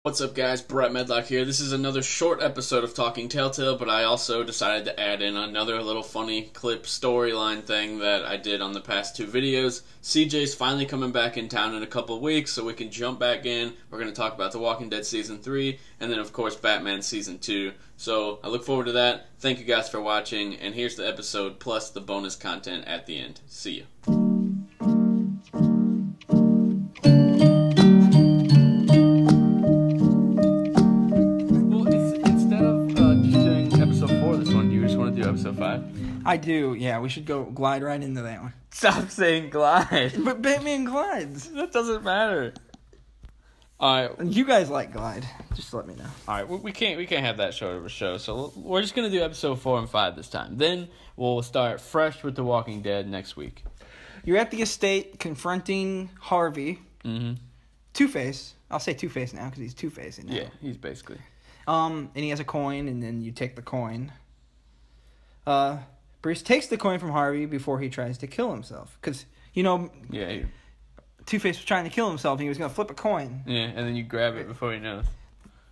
What's up, guys? Brett Medlock here. This is another short episode of Talking Telltale, but I also decided to add in another little funny clip storyline thing that I did on the past two videos. CJ's finally coming back in town in a couple of weeks, so we can jump back in. We're going to talk about The Walking Dead Season 3, and then, of course, Batman Season 2. So I look forward to that. Thank you guys for watching, and here's the episode plus the bonus content at the end. See you. Episode 5? I do, yeah. We should go glide right into that one. Stop saying glide. But Batman glides. That doesn't matter. Alright. You guys like glide. Just let me know. Alright, we can't have that short of a show, so we're just going to do episode 4 and 5 this time. Then we'll start fresh with The Walking Dead next week. You're at the estate confronting Harvey. Mm-hmm. Two-Face. I'll say Two-Face now because he's Two-Face now. Yeah, he's basically. And he has a coin, and then you take the coin. Bruce takes the coin from Harvey before he tries to kill himself. Because, Yeah. Two-Face was trying to kill himself and he was going to flip a coin. Yeah, and then you grab it before he knows.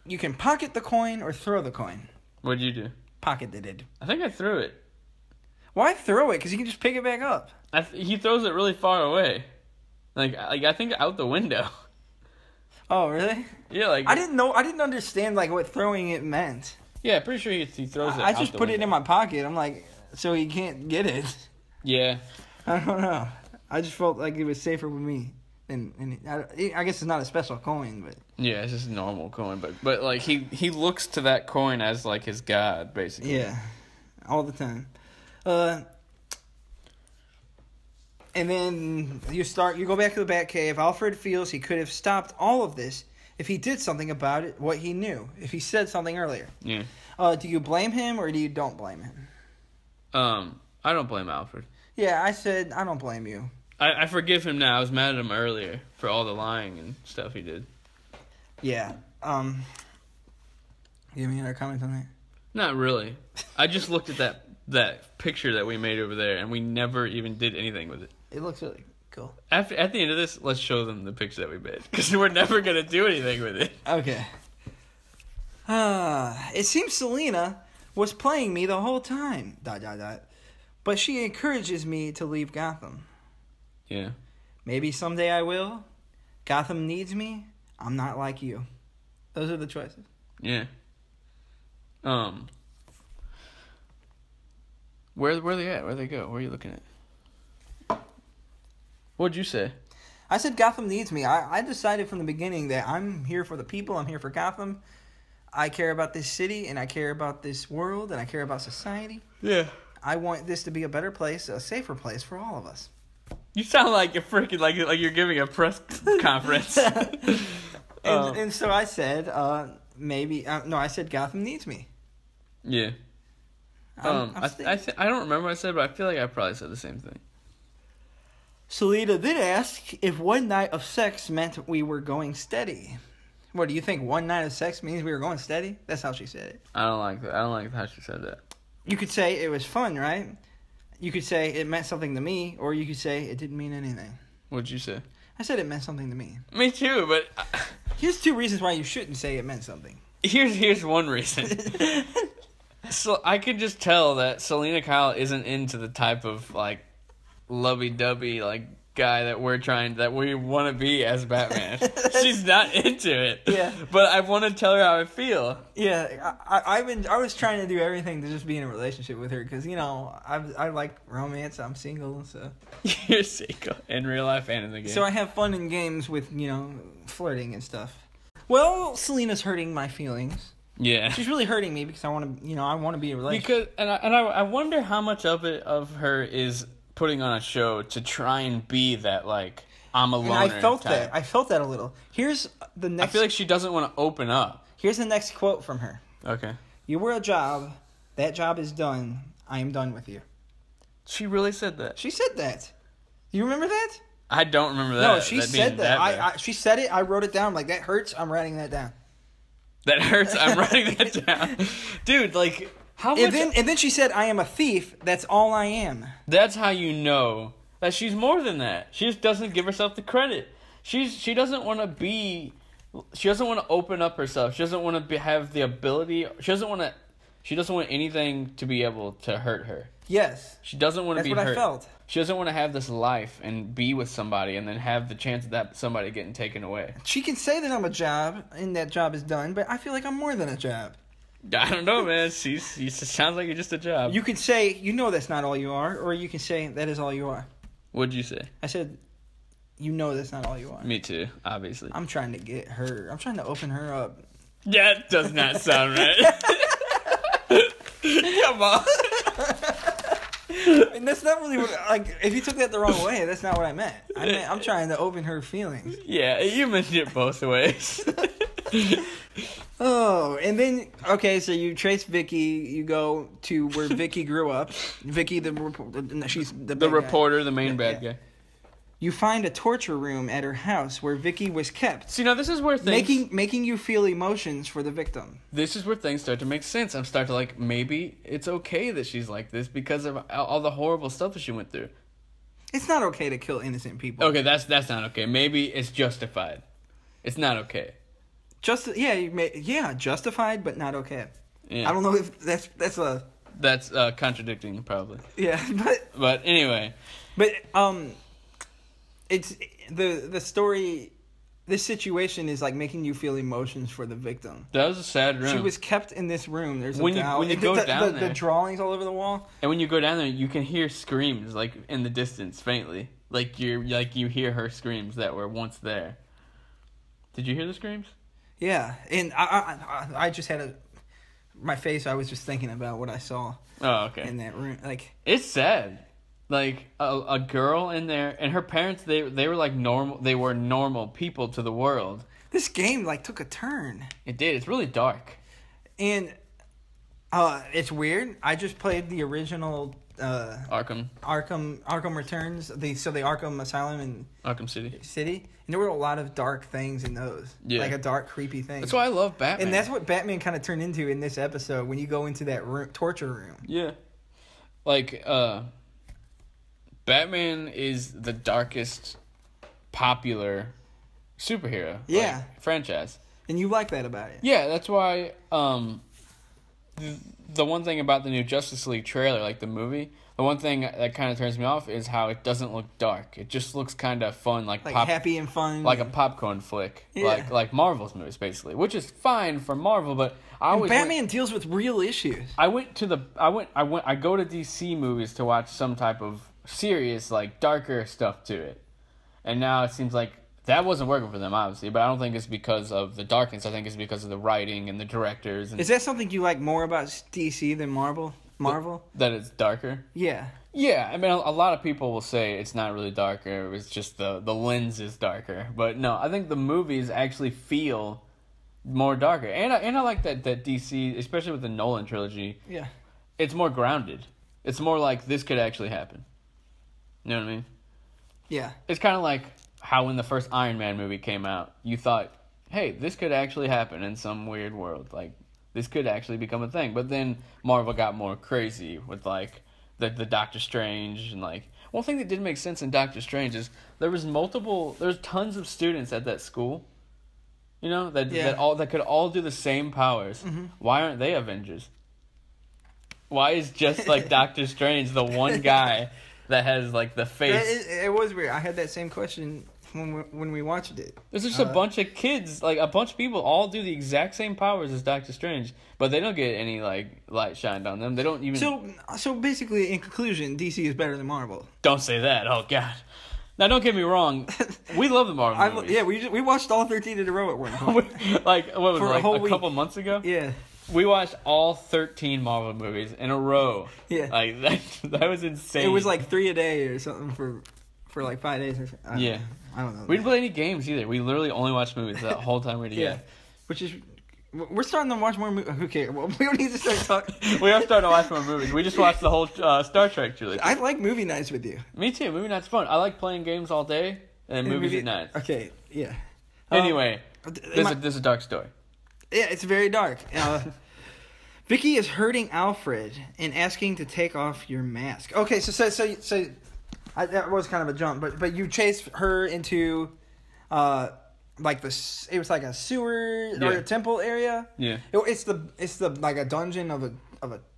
You can pocket the coin or throw the coin. What'd you do? Pocketed it. I think I threw it. Why throw it? Because you can just pick it back up. He throws it really far away. Like I think out the window. Oh, really? Yeah, I didn't understand what throwing it meant. Yeah, pretty sure he throws it I out just the put window. it in my pocket. I'm like, so he can't get it. Yeah. I don't know. I just felt like it was safer with me. And I guess it's not a special coin, but... Yeah, it's just a normal coin. But he looks to that coin as, his god, basically. Yeah. All the time. And then you go back to the Batcave. Alfred feels he could have stopped all of this if he did something about it, what he knew. If he said something earlier. Yeah. Do you blame him or do you don't blame him? I don't blame Alfred. Yeah, I said I don't blame you. I forgive him now. I was mad at him earlier for all the lying and stuff he did. Yeah. You have any other comments on that? Not really. I just looked at that picture that we made over there, and we never even did anything with it. It looks really cool. At the end of this, let's show them the picture that we made, because we're never going to do anything with it. Okay. It seems Selina was playing me the whole time. ... But she encourages me to leave Gotham. Yeah. Maybe someday I will. Gotham needs me. I'm not like you. Those are the choices. Yeah. Where are they at? Where they go? Where are you looking at? What'd you say? I said Gotham needs me. I decided from the beginning that I'm here for the people. I'm here for Gotham. I care about this city, and I care about this world, and I care about society. Yeah. I want this to be a better place, a safer place for all of us. You sound like you're freaking like you're giving a press conference. And so I said, I said Gotham needs me. Yeah. I don't remember what I said, but I feel like I probably said the same thing. Selina then asked if one night of sex meant we were going steady. What, do you think one night of sex means we were going steady? That's how she said it. I don't like that. I don't like how she said that. You could say it was fun, right? You could say it meant something to me, or you could say it didn't mean anything. What'd you say? I said it meant something to me. Me too, but... Here's 2 reasons why you shouldn't say it meant something. Here's one reason. So I could just tell that Selina Kyle isn't into the type of lovey-dovey guy that we want to be as Batman. She's not into it. Yeah. But I want to tell her how I feel. Yeah, I was trying to do everything to just be in a relationship with her because I like romance. I'm single, so. You're single in real life and in the game. So I have fun in games with flirting and stuff. Well, Selina's hurting my feelings. Yeah. She's really hurting me because I want to, I want to be in a relationship. Because I wonder how much of her is putting on a show to try and be that I'm a loner. And I felt type. that. I felt that a little. Here's the next. I feel like she doesn't want to open up. Here's the next quote from her. Okay. You were a job. That job is done. I am done with you. She really said that. She said that. Do you remember that? I don't remember that. No, she said that. She said it. I wrote it down. That hurts. I'm writing that down. That hurts. I'm writing that down. Dude, how much... And then she said, I am a thief. That's all I am. That's how you know that she's more than that. She just doesn't give herself the credit. She doesn't want to be She doesn't want to open up herself. She doesn't want to have the ability. She doesn't want anything to be able to hurt her. Yes. She doesn't want to be hurt. That's what I felt. She doesn't want to have this life and be with somebody and then have the chance of that somebody getting taken away. She can say that I'm a job and that job is done, but I feel like I'm more than a job. I don't know, man. You sounds like you're just a job. You could say, that's not all you are, or you can say, that is all you are. What'd you say? I said, that's not all you are. Me too, obviously. I'm trying to get her. I'm trying to open her up. That does not sound right. Come on. And that's not really what, if you took that the wrong way, that's not what I meant. I'm trying to open her feelings. Yeah, you meant it both ways. Oh, and then, so you trace Vicky, you go to where Vicky grew up. Vicky, she's the reporter, the main bad guy. You find a torture room at her house where Vicky was kept. See, now this is where things... Making you feel emotions for the victim. This is where things start to make sense. I'm starting to maybe it's okay that she's like this because of all the horrible stuff that she went through. It's not okay to kill innocent people. Okay, that's not okay. Maybe it's justified. It's not okay. Justified, but not okay. Yeah. I don't know if that's a... That's contradicting, probably. Yeah, But anyway. But, it's... The story... This situation is, making you feel emotions for the victim. That was a sad room. She was kept in this room. There's when you go down there... The drawings all over the wall. And when you go down there, you can hear screams, in the distance, faintly. You hear her screams that were once there. Did you hear the screams? Yeah, and I just had my face. I was just thinking about what I saw. Oh, okay. In that room, it's sad. A girl in there, and her parents. They were normal. They were normal people to the world. This game took a turn. It did. It's really dark, and it's weird. I just played the original. Arkham Returns. The Arkham Asylum and Arkham City. And there were a lot of dark things in those. Yeah. A dark, creepy thing. That's why I love Batman. And that's what Batman kind of turned into in this episode when you go into that torture room. Yeah. Batman is the darkest popular superhero. Yeah. Franchise. And you like that about it. Yeah, that's why the one thing about the new Justice League trailer, the movie, the one thing that kind of turns me off is how it doesn't look dark. It just looks kind of fun, happy and fun, like a popcorn flick, like Marvel's movies, basically, which is fine for Marvel. But Batman deals with real issues. I go to DC movies to watch some type of serious, darker stuff to it, and now it seems like that wasn't working for them, obviously, but I don't think it's because of the darkness. I think it's because of the writing and the directors. Is that something you like more about DC than Marvel? That it's darker? Yeah. Yeah, I mean, a lot of people will say it's not really darker. It's just the lens is darker. But no, I think the movies actually feel more darker. And I like that DC, especially with the Nolan trilogy, yeah, it's more grounded. It's more like this could actually happen. You know what I mean? Yeah. It's kind of like how when the first Iron Man movie came out, you thought, hey, this could actually happen in some weird world. This could actually become a thing. But then Marvel got more crazy with, the Doctor Strange. And, one thing that didn't make sense in Doctor Strange is there's tons of students at that school, that could all do the same powers. Mm-hmm. Why aren't they Avengers? Why is just, Doctor Strange the one guy that has, the face? It was weird. I had that same question when we watched it. There's just a bunch of kids, a bunch of people all do the exact same powers as Doctor Strange, but they don't get any, light shined on them. They don't even... So basically, in conclusion, DC is better than Marvel. Don't say that. Oh, God. Now, don't get me wrong. We love the Marvel movies. Yeah, we watched all 13 in a row at one point. What was it, a couple months ago? Yeah. We watched all 13 Marvel movies in a row. Yeah. That was insane. It was 3 a day or something for 5 days or something. Yeah. I don't know. We didn't play any games either. We literally only watched movies that whole time we were together. Yeah. Which is... We're starting to watch more movies. Okay, well, we don't need to start talking. We are starting to watch more movies. We just watched the whole Star Trek trilogy. I like movie nights with you. Me too. Movie night's fun. I like playing games all day and movies at night. Okay, yeah. Anyway, this is a dark story. Yeah, it's very dark. Vicky is hurting Alfred and asking to take off your mask. Okay, so that was kind of a jump, but you chase her into like it was like a sewer or a temple area. Yeah. It's the like a dungeon of a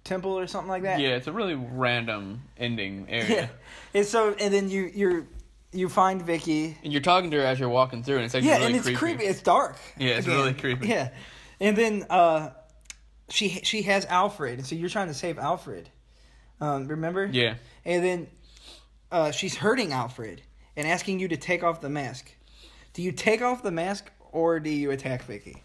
temple or something like that. Yeah, it's a really random ending area. Yeah. And then you find Vicky. And you're talking to her as you're walking through, and it's actually really and it's creepy. It's dark. Yeah, it's really creepy. Yeah. And then she has Alfred, and so you're trying to save Alfred. Remember? Yeah. And then she's hurting Alfred and asking you to take off the mask. Do you take off the mask or do you attack Vicky?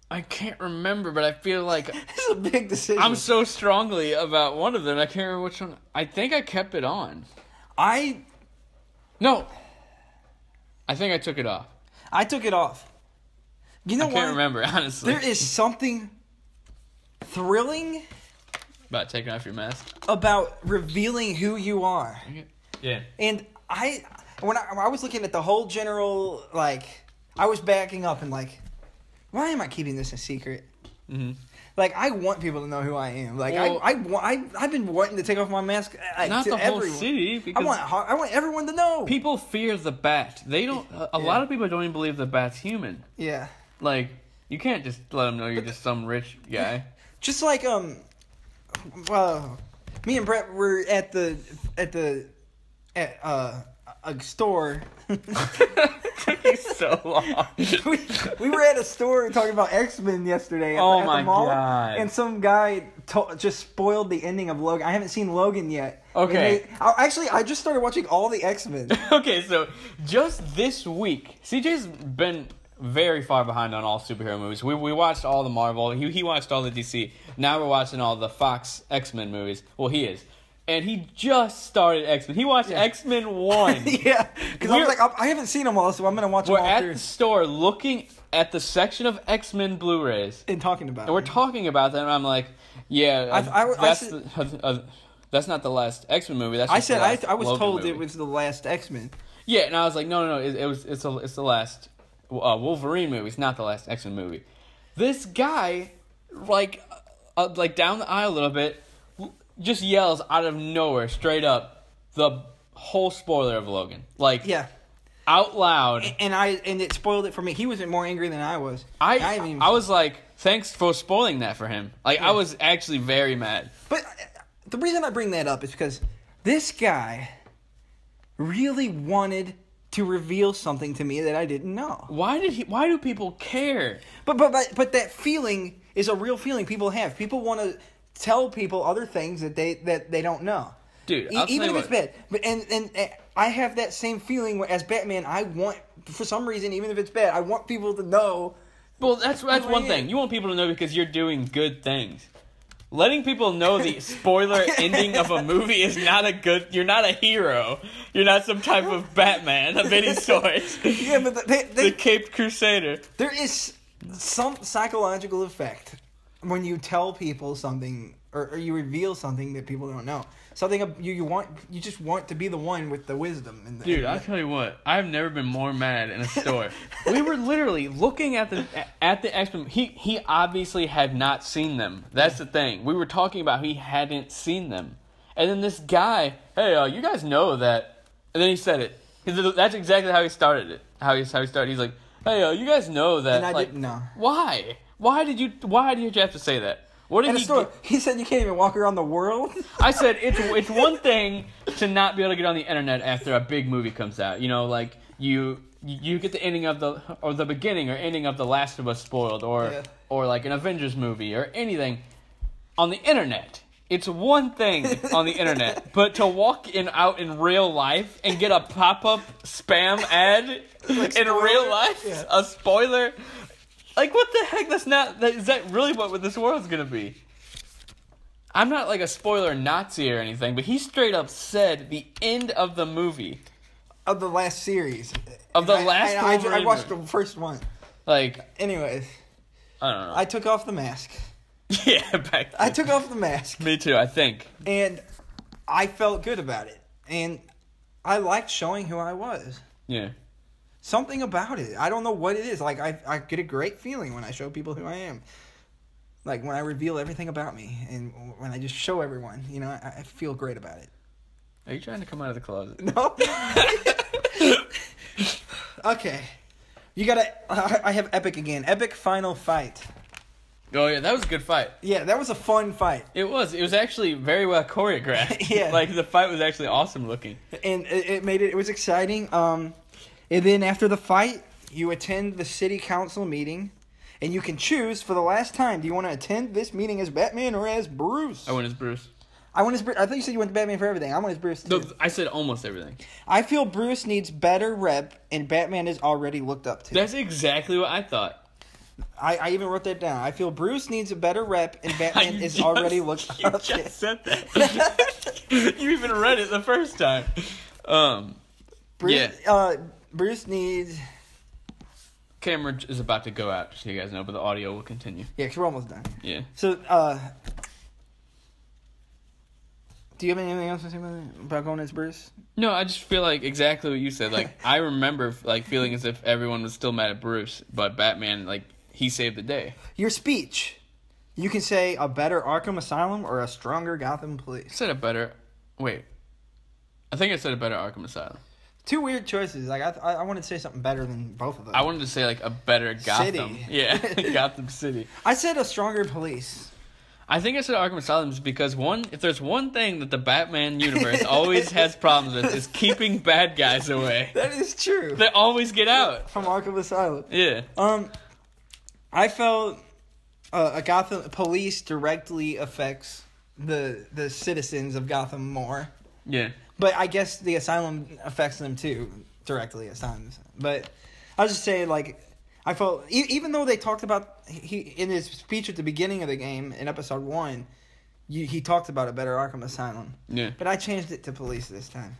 I can't remember, but I feel like it's a big decision. I'm so strongly about one of them. I can't remember which one. I think I kept it on. No. I think I took it off. I took it off. You know what? I can't remember, honestly. There is something thrilling about taking off your mask, about revealing who you are. Yeah. And when I was looking at the whole general, like, I was backing up and like, why am I keeping this a secret? Mm-hmm. Like, I want people to know who I am. Like, well, I've been wanting to take off my mask. Not to the whole everyone. city. Because I want everyone to know. People fear the bat. They don't. A lot of people don't even believe the bat's human. Yeah. Like, you can't just let them know you're just some rich guy. Just like well, me and Brett were at a store. Took you so long. we were at a store talking about X-Men yesterday at the mall, God. and some guy just spoiled the ending of Logan. I haven't seen Logan yet. Okay. I just started watching all the X-Men. Okay, so just this week, CJ's been very far behind on all superhero movies. We watched all the Marvel. He watched all the DC. Now we're watching all the Fox X-Men movies. Well, he is. And he just started X-Men. He watched X-Men 1. Yeah, because I was like, I haven't seen them all, so I'm going to watch them all. We're at the store looking at the section of X-Men Blu-rays. And talking about them. And we're talking about them, and I'm like, that's not the last X-Men movie. That's just I was Logan told movie. it was the last X-Men. Yeah, and I was like, no, it's the last Wolverine movie. It's not the last X-Men movie. This guy, like down the aisle a little bit, just yells out of nowhere, straight up, the whole spoiler of Logan. Like, out loud. And it spoiled it for me. He was more angry than I was. I was like, thanks for spoiling that for him. Like, I was actually very mad. But the reason I bring that up is because this guy really wanted to reveal something to me that I didn't know. Why do people care? But that feeling is a real feeling people have. People want to tell people other things that they don't know. Dude, even if it's bad. But and I have that same feeling as Batman. I want, for some reason, even if it's bad, I want people to know. Well, that's one thing. You want people to know because you're doing good things. Letting people know the spoiler ending of a movie is not a good... You're not a hero. You're not some type of Batman of any sort. Yeah, but the Caped Crusader. There is some psychological effect when you tell people something or you reveal something that people don't know. Something you just want to be the one with the wisdom. Dude, I'll tell you what. I've never been more mad in a store. We were literally looking at the X-Men. He obviously had not seen them. That's the thing. We were talking about he hadn't seen them. And then this guy, hey, you guys know that. And then he said it. That's exactly how he started it. How he started. He's like, hey, you guys know that. And I didn't know. Why? Why did you have to say that? What did he said you can't even walk around the world? I said it's one thing to not be able to get on the internet after a big movie comes out. You know, like you get the ending of the beginning or ending of The Last of Us spoiled or like an Avengers movie or anything on the internet. It's one thing on the internet, but to walk out in real life and get a pop-up spam ad in real life, a spoiler. Like, what the heck? Is that really what this world's gonna be? I'm not like a spoiler Nazi or anything, but he straight up said the end of the movie. Of the last series. Of the last I watched the first one. Like... Anyways. I don't know. I took off the mask. Yeah, I took off the mask. Me too, I think. And I felt good about it. And I liked showing who I was. Yeah. Something about it. I don't know what it is. Like, I get a great feeling when I show people who I am. Like, when I reveal everything about me. And when I just show everyone. You know, I feel great about it. Are you trying to come out of the closet? No. Okay. You gotta... I have Epic again. Epic final fight. Oh, yeah, that was a good fight. Yeah, that was a fun fight. It was. It was actually very well choreographed. Yeah. Like, the fight was actually awesome looking. And it made it... It was exciting. And then after the fight, you attend the city council meeting. And you can choose for the last time. Do you want to attend this meeting as Batman or as Bruce? I went as Bruce. I thought you said you went to Batman for everything. I went as Bruce, too. No, I said almost everything. I feel Bruce needs better rep, and Batman is already looked up to. That's exactly what I thought. I even wrote that down. I feel Bruce needs a better rep, and Batman is already looked up to. You just said that. You even read it the first time. Bruce needs... Camera is about to go out, just so you guys know, but the audio will continue. Yeah, because we're almost done. Yeah. So, do you have anything else to say about going as Bruce? No, I just feel like exactly what you said. Like, I remember like feeling as if everyone was still mad at Bruce, but Batman, like, he saved the day. Your speech. You can say a better Arkham Asylum or a stronger Gotham I Police. said a better... Wait. I think I said a better Arkham Asylum. Two weird choices. Like I wanted to say something better than both of them. I wanted to say, like, a better Gotham. City. Yeah, Gotham City. I said a stronger police. I think I said Arkham Asylum just because, if there's one thing that the Batman universe always has problems with, is keeping bad guys away. That is true. They always get out. From Arkham Asylum. Yeah. I felt a Gotham police directly affects the citizens of Gotham more. Yeah. But I guess the asylum affects them too, directly at times. But I was just saying, like, I felt, even though they talked about, in his speech at the beginning of the game, in episode 1, he talked about a better Arkham Asylum. Yeah. But I changed it to police this time.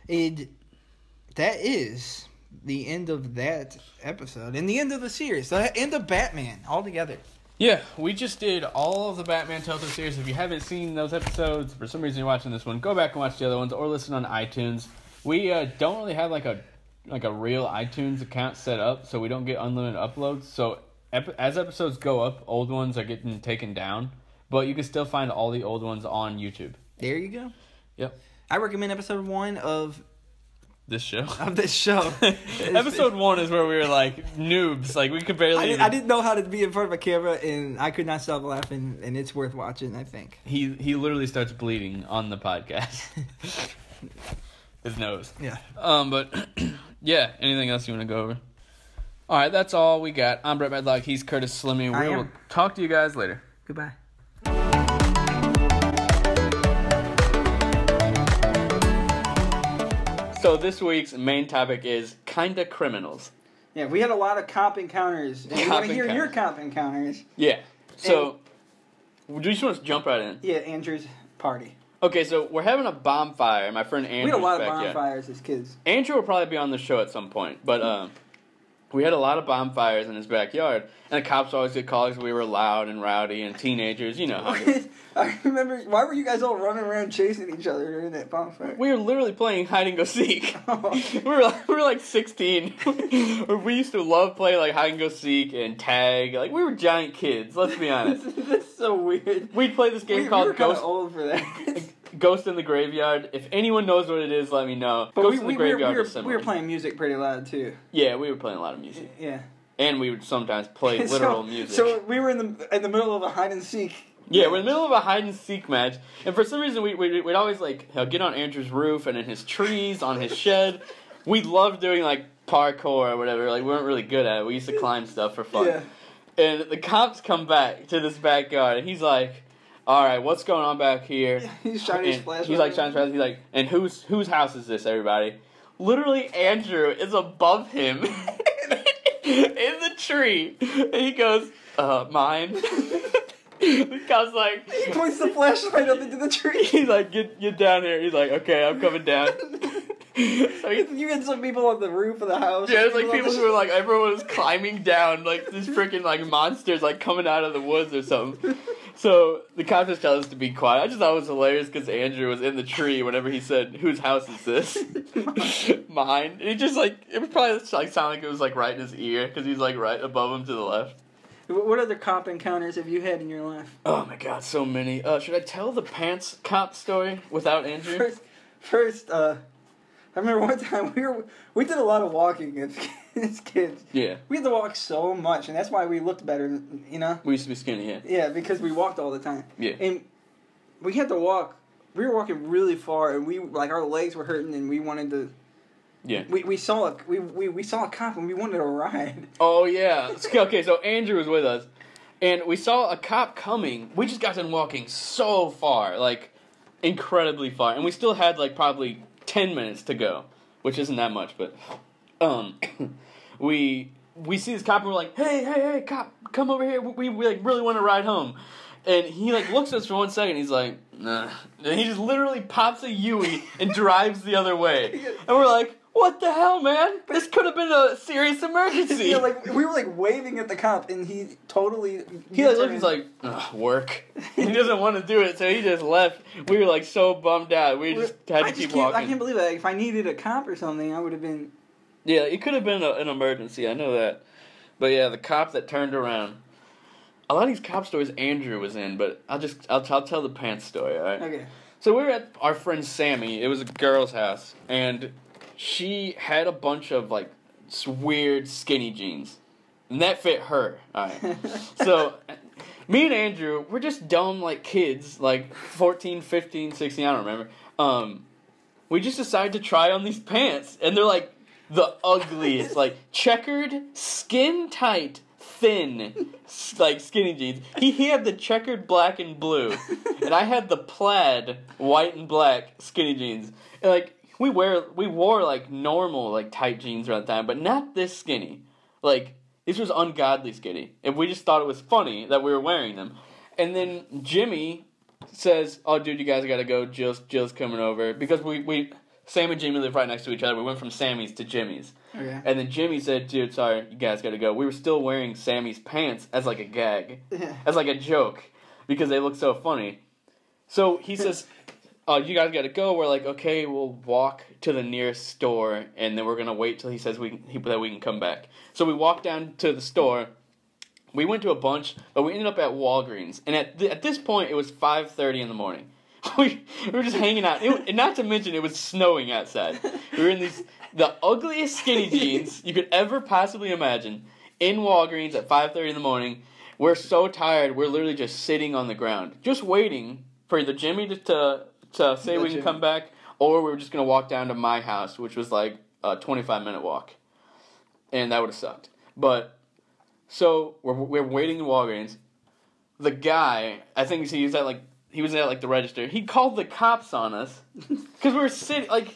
That is the end of that episode, and the end of the series, the end of Batman altogether. Yeah, we just did all of the Batman Telltale series. If you haven't seen those episodes, for some reason you're watching this one, go back and watch the other ones, or listen on iTunes. We don't really have like a real iTunes account set up, so we don't get unlimited uploads. So as episodes go up, old ones are getting taken down, but you can still find all the old ones on YouTube. There you go. Yep. I recommend episode 1 of this show. Episode 1 is where we were like noobs, like we could barely. I didn't know how to be in front of a camera, and I could not stop laughing, and it's worth watching. I think he literally starts bleeding on the podcast. His nose. Yeah. But yeah. Anything else you want to go over? All right, that's all we got. I'm Brett Medlock. He's Curtis Slimmy. We will talk to you guys later. Goodbye. So this week's main topic is kinda criminals. Yeah, we had a lot of cop encounters. And we want to hear your cop encounters. Yeah. So, do you just want to jump right in? Yeah, Andrew's party. Okay, so we're having a bonfire. My friend Andrew's we had a lot of backyard. bonfires as kids. Andrew will probably be on the show at some point, but we had a lot of bonfires in his backyard, and the cops always get called because we were loud and rowdy and teenagers, you know how it is. I remember, why were you guys all running around chasing each other during that bonfire? We were literally playing hide and go seek. Oh. we were like 16. We used to love playing like hide and go seek and tag. Like we were giant kids. Let's be honest. That's so weird. We'd play this game called we were Ghost. Old for that. Ghost in the Graveyard. If anyone knows what it is, let me know. But Ghost in the Graveyard is similar. We were playing music pretty loud too. Yeah, we were playing a lot of music. Yeah. And we would sometimes play literal music. So we were in the middle of a hide and seek. Yeah, we're in the middle of a hide and seek match, and for some reason we'd always like get on Andrew's roof and in his trees, on his shed. We loved doing like parkour or whatever. Like we weren't really good at it. We used to climb stuff for fun. Yeah. And the cops come back to this backyard, and he's like, "All right, what's going on back here?" He's shining his flashlight. He's like shining his flashlight. He's like, "And whose house is this, everybody?" Literally, Andrew is above him in the tree, and he goes, "Mine." The cop's like... He points the flashlight up into the tree. He's like, get down here. He's like, okay, I'm coming down. So you had some people on the roof of the house. Yeah, it's like people who were like, everyone was climbing down, like these freaking like monsters like coming out of the woods or something. So the cops just tell us to be quiet. I just thought it was hilarious because Andrew was in the tree whenever he said, "Whose house is this?" Mine. And he just like, it would probably like sound like it was like right in his ear because he's like right above him to the left. What other cop encounters have you had in your life? Oh my god, so many. Should I tell the pants cop story without Andrew? First, I remember one time we did a lot of walking as kids. Yeah. We had to walk so much, and that's why we looked better, you know? We used to be skinny, yeah. Yeah, because we walked all the time. Yeah. And we had to walk. We were walking really far, and our legs were hurting, and we wanted to... Yeah. We saw a cop, and we wanted to ride. Oh, yeah. Okay, so Andrew was with us, and we saw a cop coming. We just got done walking so far, like, incredibly far. And we still had, like, probably 10 minutes to go, which isn't that much, but... we see this cop, and we're like, hey, cop, come over here. We like, really want to ride home. And he, like, looks at us for 1 second, he's like, nah. And he just literally pops a Yui and drives the other way. And we're like, what the hell, man? This could have been a serious emergency. Yeah, like, we were, like, waving at the cop, and he totally... He, like, looked, he's like, work. He doesn't want to do it, so he just left. We were, like, so bummed out. We just had to keep walking. I can't believe that. If I needed a cop or something, I would have been... Yeah, it could have been an emergency, I know that. But yeah, the cop that turned around. A lot of these cop stories Andrew was in, but I'll tell the pants story, alright? Okay. So we were at our friend Sammy. It was a girl's house, and she had a bunch of, like, weird skinny jeans. And that fit her, alright? So, me and Andrew, we're just dumb, like, kids, like, 14, 15, 16, I don't remember. We just decided to try on these pants, and they're, like, the ugliest, like, checkered, skin-tight, thin, like, skinny jeans. He had the checkered black and blue, and I had the plaid white and black skinny jeans. And, like, we wore, like, normal, like, tight jeans around the time, but not this skinny. Like, this was ungodly skinny. And we just thought it was funny that we were wearing them. And then Jimmy says, oh, dude, you guys gotta go. Jill's coming over. Because Sam and Jimmy live right next to each other. We went from Sammy's to Jimmy's. Okay. And then Jimmy said, dude, sorry, you guys gotta go. We were still wearing Sammy's pants as, like, a gag. As, like, a joke. Because they look so funny. So he says, oh, you guys gotta go. We're like, okay, we'll walk to the nearest store, and then we're gonna wait till he says that we can come back. So we walked down to the store. We went to a bunch, but we ended up at Walgreens. And at this point, it was 5:30 in the morning. We were just hanging out. And not to mention, it was snowing outside. We were in the ugliest skinny jeans you could ever possibly imagine in Walgreens at 5:30 in the morning. We're so tired, we're literally just sitting on the ground, just waiting for either Jimmy to say we can come back, or we were just going to walk down to my house, which was like a 25-minute walk. And that would have sucked. But, so, we're waiting in Walgreens. The guy, I think he was at the register. He called the cops on us. Because we were sitting, like,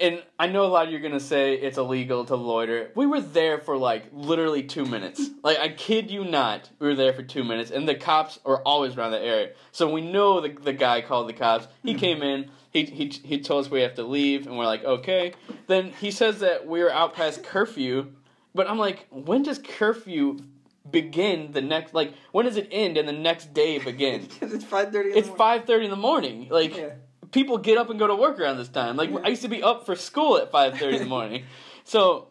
and I know a lot of you are going to say it's illegal to loiter. We were there for, like, literally 2 minutes. Like, I kid you not, we were there for 2 minutes, and the cops are always around the area. So we know the guy called the cops. He came in, he told us we have to leave, and we're like, okay. Then he says that we were out past curfew, but I'm like, when does curfew begin the next, like, when does it end and the next day begin? Because it's 5:30 It's 5:30 in the morning. Like, yeah. People get up and go to work around this time. Like, I used to be up for school at 5:30 in the morning. So,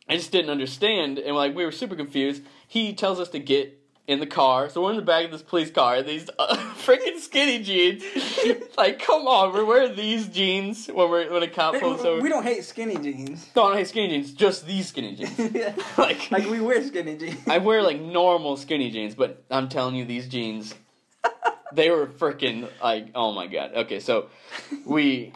I just didn't understand, and, like, we were super confused. He tells us to get in the car, so we're in the back of this police car, these freaking skinny jeans. Like, come on, we're wearing these jeans when a cop pulls over. We don't hate skinny jeans. No, I don't hate skinny jeans, just these skinny jeans. Yeah. Like we wear skinny jeans. I wear, like, normal skinny jeans, but I'm telling you, these jeans, they were freaking, like, oh my god. Okay, so we're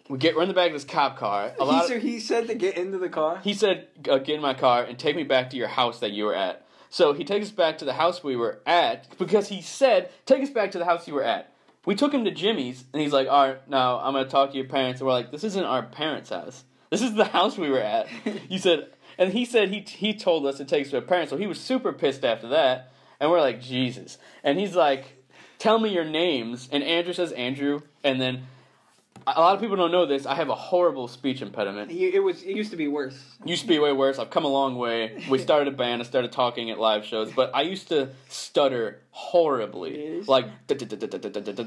in the back of this cop car. He said to get into the car? He said, get in my car and take me back to your house that you were at. So he takes us back to the house we were at, because he said, take us back to the house you were at. We took him to Jimmy's, and he's like, all right, now I'm going to talk to your parents. And we're like, this isn't our parents' house. This is the house we were at. He said he told us to take us to our parents, so he was super pissed after that. And we're like, Jesus. And he's like, tell me your names. And Andrew says Andrew, and then a lot of people don't know this. I have a horrible speech impediment. It used to be worse. Used to be way worse. I've come a long way. We started a band. I started talking at live shows. But I used to stutter horribly. Like,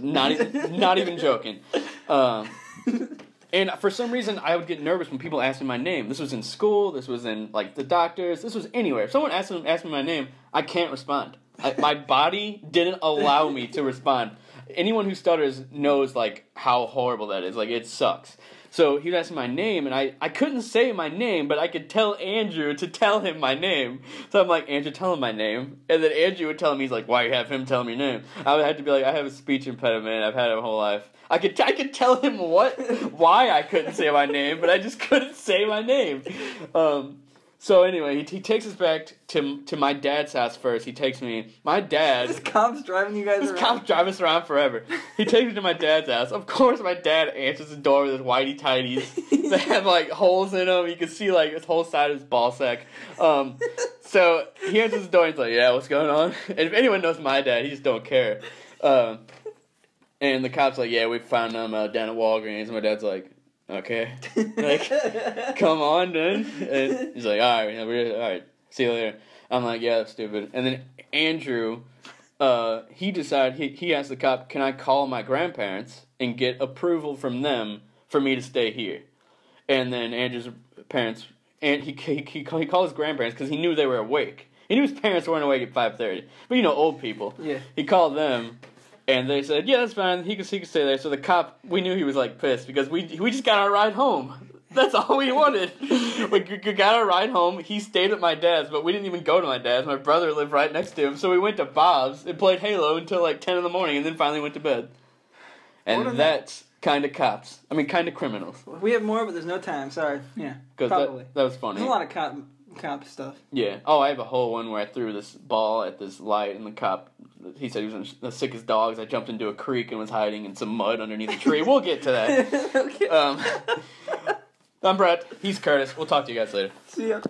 not even joking. And for some reason, I would get nervous when people asked me my name. This was in school. This was in, like, the doctors. This was anywhere. If someone asked me my name, I can't respond. My body didn't allow me to respond. anyone who stutters knows, like, how horrible that is. Like, it sucks. So he was asking my name, and I couldn't say my name, but I could tell Andrew to tell him my name. So I'm like, Andrew, tell him my name. And then Andrew would tell me, he's like, why you have him tell me your name? I would have to be like, I have a speech impediment. I've had it my whole life. I could tell him why I couldn't say my name, but I just couldn't say my name. So anyway, he takes us back to my dad's house first. He takes me. My dad. This cop's driving you guys around. This cop's driving us around forever. He takes me to my dad's house. Of course, my dad answers the door with his whitey tighties. They have like holes in them. You can see like his whole side of his ball sack. So he answers the door. And he's like, "Yeah, what's going on?" And if anyone knows my dad, he just don't care. And the cop's like, "Yeah, we found them down at Walgreens." And my dad's like, "Okay, like, come on, then." And he's like, all right, see you later. I'm like, yeah, that's stupid. And then Andrew, he decided, he asked the cop, can I call my grandparents and get approval from them for me to stay here? And then Andrew's parents, and he called his grandparents because he knew they were awake. He knew his parents weren't awake at 5:30. But you know, old people. Yeah. He called them. And they said, yeah, that's fine. He could stay there. So the cop, we knew he was, like, pissed because we just got our ride home. That's all we wanted. We got our ride home. He stayed at my dad's, but we didn't even go to my dad's. My brother lived right next to him. So we went to Bob's and played Halo until, like, 10 in the morning and then finally went to bed. And that's kind of cops. I mean, kind of criminals. We have more, but there's no time. Sorry. Yeah, probably. That was funny. There's a lot of cop stuff. Yeah. Oh, I have a whole one where I threw this ball at this light and the cop... He said he was the sickest dogs. I jumped into a creek and was hiding in some mud underneath a tree. We'll get to that. Okay. I'm Brett. He's Curtis. We'll talk to you guys later. See ya.